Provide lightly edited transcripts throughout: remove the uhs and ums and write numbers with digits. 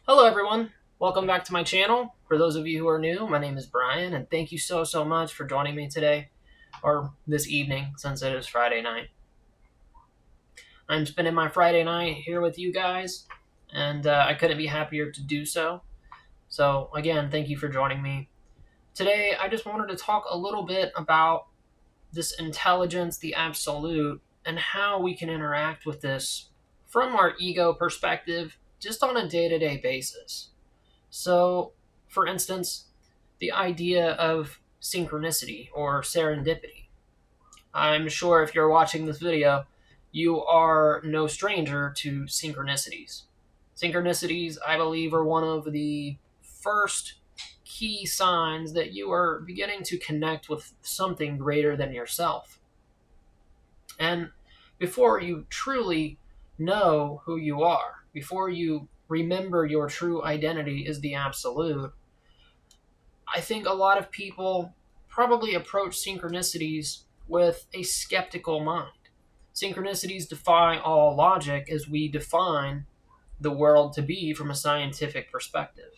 Hello everyone, welcome back to my channel. For those of you who are new, my name is Brian and thank you so much for joining me today, or this evening since it is Friday night. I'm spending my Friday night here with you guys and I couldn't be happier to do so. So again, thank you for joining me. Today I just wanted to talk a little bit about this intelligence, the absolute, and how we can interact with this from our ego perspective just on a day-to-day basis. So, for instance, the idea of synchronicity or serendipity. I'm sure if you're watching this video, you are no stranger to synchronicities. Synchronicities, I believe, are one of the first key signs that you are beginning to connect with something greater than yourself. And before you truly know who you are, before you remember your true identity is the absolute, I think a lot of people probably approach synchronicities with a skeptical mind. Synchronicities defy all logic as we define the world to be from a scientific perspective.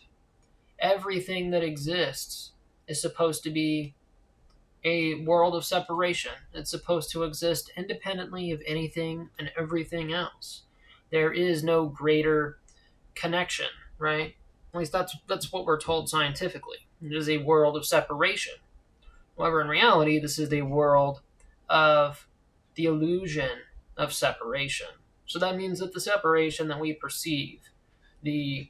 Everything that exists is supposed to be a world of separation. It's supposed to exist independently of anything and everything else. There is no greater connection, right? At least that's what we're told scientifically. It is a world of separation. However, in reality, this is a world of the illusion of separation. So that means that the separation that we perceive, the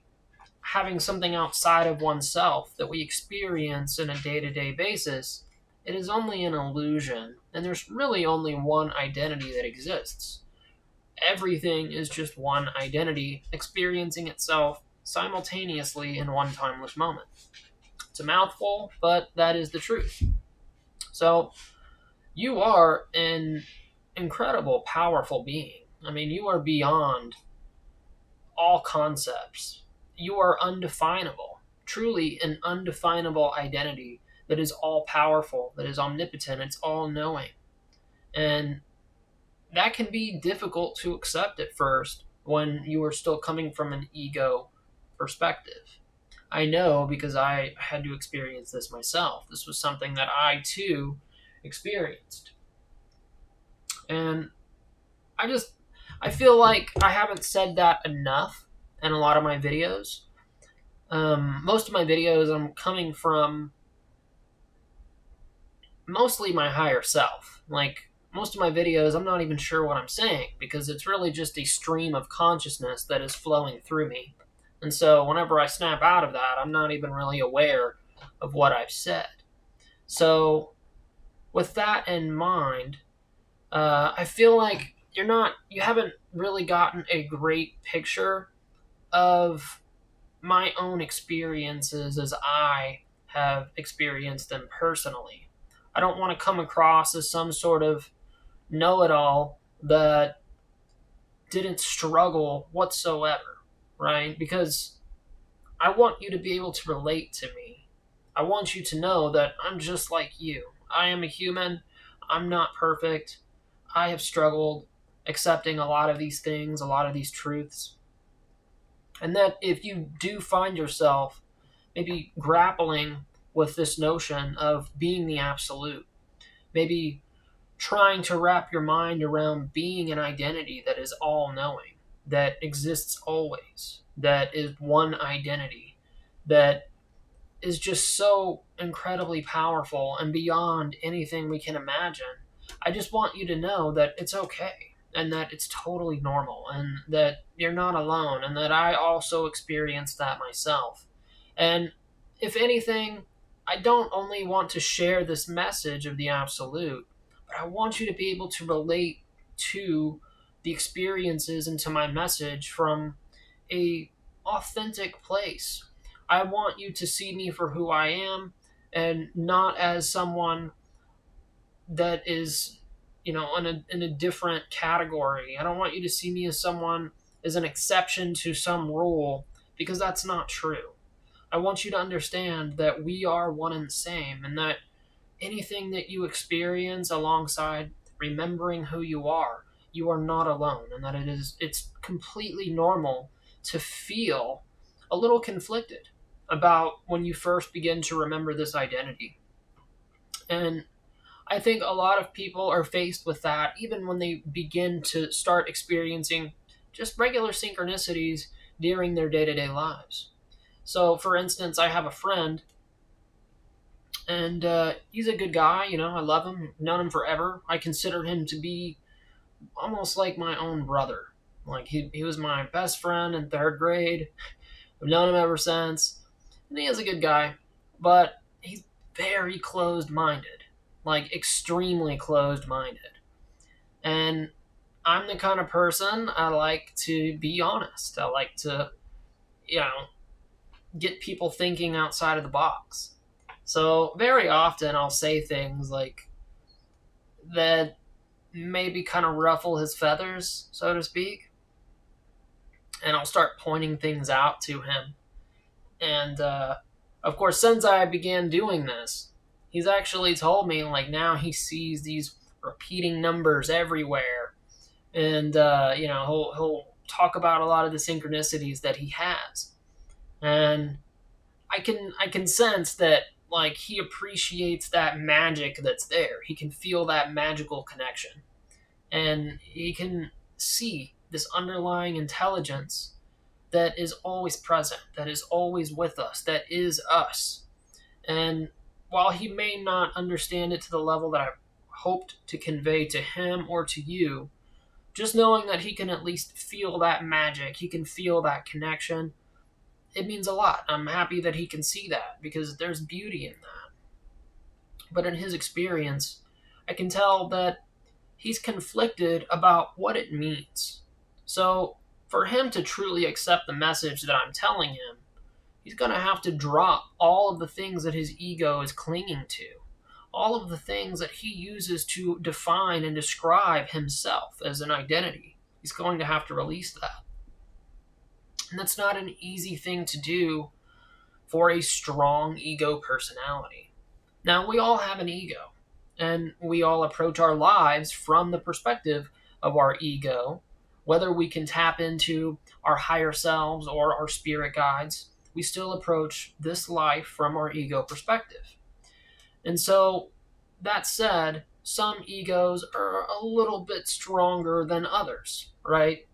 having something outside of oneself that we experience on a day-to-day basis, it is only an illusion, and there's really only one identity that exists. Everything is just one identity experiencing itself simultaneously in one timeless moment. It's a mouthful, but that is the truth. So, you are an incredible, powerful being. I mean, you are beyond all concepts. You are undefinable, truly an undefinable identity that is all powerful, that is omnipotent, it's all knowing. And that can be difficult to accept at first when you are still coming from an ego perspective. I know because I had to experience this myself. This was something that I too experienced. And I feel like I haven't said that enough in a lot of my videos. Most of my videos, I'm coming from mostly my higher self. Like, most of my videos, I'm not even sure what I'm saying because it's really just a stream of consciousness that is flowing through me. And so whenever I snap out of that, I'm not even really aware of what I've said. So with that in mind, I feel like you haven't really gotten a great picture of my own experiences as I have experienced them personally. I don't want to come across as some sort of know-it-all that didn't struggle whatsoever, right? Because I want you to be able to relate to me. I want you to know that I'm just like you. I am a human. I'm not perfect. I have struggled accepting a lot of these things, a lot of these truths. And that if you do find yourself maybe grappling with this notion of being the absolute, maybe trying to wrap your mind around being an identity that is all knowing, that exists always, that is one identity, that is just so incredibly powerful and beyond anything we can imagine. I just want you to know that it's okay and that it's totally normal and that you're not alone and that I also experienced that myself. And if anything, I don't only want to share this message of the absolute, but I want you to be able to relate to the experiences and to my message from a authentic place. I want you to see me for who I am and not as someone that is, in a different category. I don't want you to see me as someone as an exception to some rule because that's not true. I want you to understand that we are one and the same and that anything that you experience alongside remembering who you are not alone and that it's completely normal to feel a little conflicted about when you first begin to remember this identity. And I think a lot of people are faced with that even when they begin to start experiencing just regular synchronicities during their day to day lives. So, for instance, I have a friend, and he's a good guy. I love him, known him forever. I consider him to be almost like my own brother. Like, he was my best friend in third grade. I've known him ever since. And he is a good guy, but he's very closed minded, like extremely closed minded. And I'm the kind of person, I like to be honest. I like to, you know, get people thinking outside of the box. So very often I'll say things like that maybe kind of ruffle his feathers, so to speak. And I'll start pointing things out to him. And of course, since I began doing this, he's actually told me, like, now he sees these repeating numbers everywhere. And, he'll talk about a lot of the synchronicities that he has. And I can sense that, like, he appreciates that magic that's there. He can feel that magical connection. And he can see this underlying intelligence that is always present, that is always with us, that is us. And while he may not understand it to the level that I hoped to convey to him or to you, just knowing that he can at least feel that magic, he can feel that connection, it means a lot. I'm happy that he can see that because there's beauty in that. But in his experience, I can tell that he's conflicted about what it means. So, for him to truly accept the message that I'm telling him, he's going to have to drop all of the things that his ego is clinging to, all of the things that he uses to define and describe himself as an identity. He's going to have to release that. And that's not an easy thing to do for a strong ego personality. Now, we all have an ego, and we all approach our lives from the perspective of our ego. Whether we can tap into our higher selves or our spirit guides, we still approach this life from our ego perspective. And so, that said, some egos are a little bit stronger than others, right?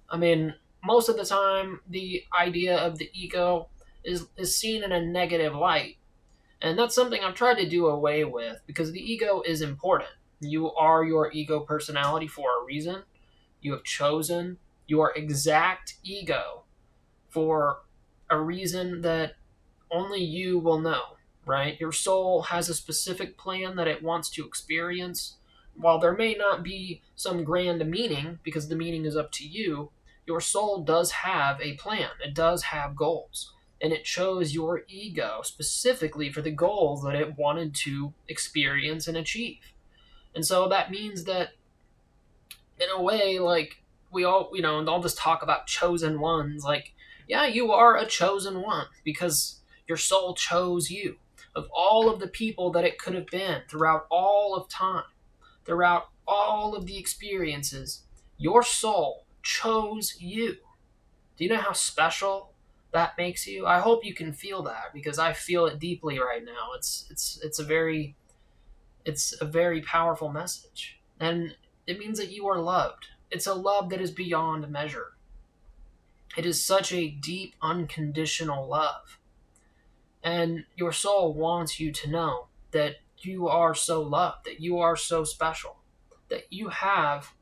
I mean, most of the time, the idea of the ego is seen in a negative light. And that's something I've tried to do away with because the ego is important. You are your ego personality for a reason. You have chosen your exact ego for a reason that only you will know, right? Your soul has a specific plan that it wants to experience. While there may not be some grand meaning, because the meaning is up to you, your soul does have a plan. It does have goals. And it chose your ego specifically for the goals that it wanted to experience and achieve. And so that means that in a way, like, we all, all this talk about chosen ones, like, yeah, you are a chosen one because your soul chose you. Of all of the people that it could have been throughout all of time, throughout all of the experiences, your soul chose you. Do you know how special that makes you? I hope you can feel that because I feel it deeply right now. It's a very powerful message. And it means that you are loved. It's a love that is beyond measure. It is such a deep, unconditional love. And your soul wants you to know that you are so loved, that you are so special, that you have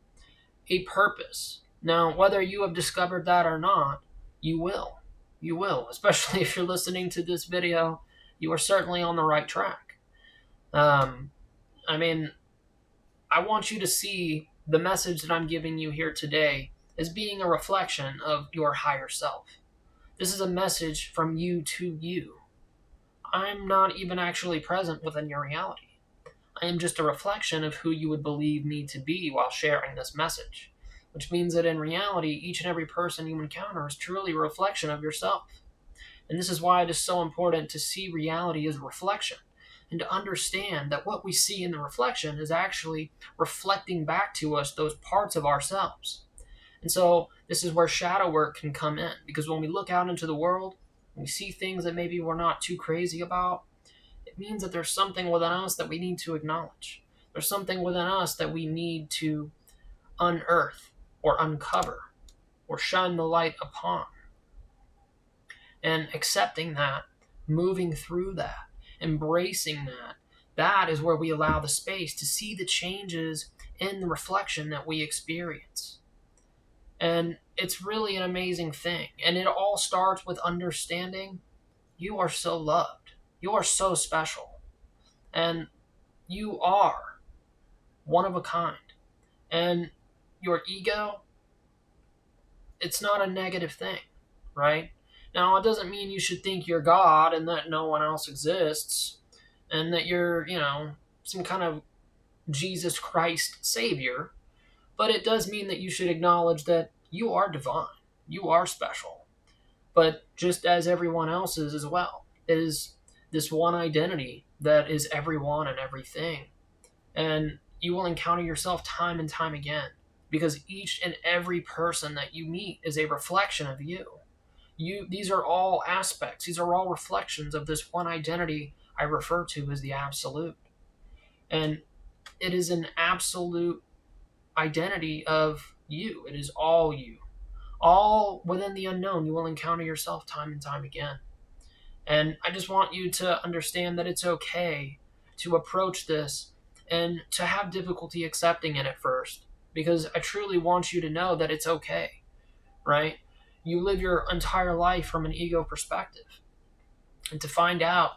a purpose. Now, whether you have discovered that or not, you will. You will. Especially if you're listening to this video, you are certainly on the right track. I want you to see the message that I'm giving you here today as being a reflection of your higher self. This is a message from you to you. I'm not even actually present within your reality. I am just a reflection of who you would believe me to be while sharing this message, which means that in reality, each and every person you encounter is truly a reflection of yourself. And this is why it is so important to see reality as reflection and to understand that what we see in the reflection is actually reflecting back to us those parts of ourselves. And so this is where shadow work can come in, because when we look out into the world, we see things that maybe we're not too crazy about, it means that there's something within us that we need to acknowledge. There's something within us that we need to unearth or uncover or shine the light upon. And accepting that, moving through that, embracing that, that is where we allow the space to see the changes in the reflection that we experience. And it's really an amazing thing. And it all starts with understanding you are so loved. You are so special. And you are one of a kind. And your ego, it's not a negative thing, right? Now, it doesn't mean you should think you're God and that no one else exists and that you're, some kind of Jesus Christ savior. But it does mean that you should acknowledge that you are divine. You are special. But just as everyone else is as well. It is this one identity that is everyone and everything. And you will encounter yourself time and time again, because each and every person that you meet is a reflection of you. These are all aspects, these are all reflections of this one identity I refer to as the absolute. And it is an absolute identity of you. It is all you. All within the unknown, you will encounter yourself time and time again. And I just want you to understand that it's okay to approach this and to have difficulty accepting it at first, because I truly want you to know that it's okay, right? You live your entire life from an ego perspective. And to find out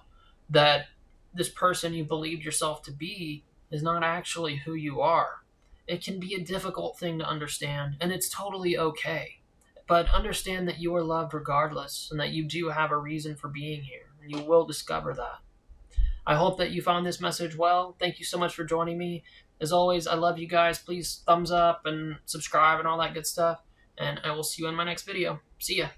that this person you believed yourself to be is not actually who you are, it can be a difficult thing to understand, and it's totally okay. But understand that you are loved regardless, and that you do have a reason for being here, and you will discover that. I hope that you found this message well. Thank you so much for joining me. As always, I love you guys. Please thumbs up and subscribe and all that good stuff. And I will see you in my next video. See ya.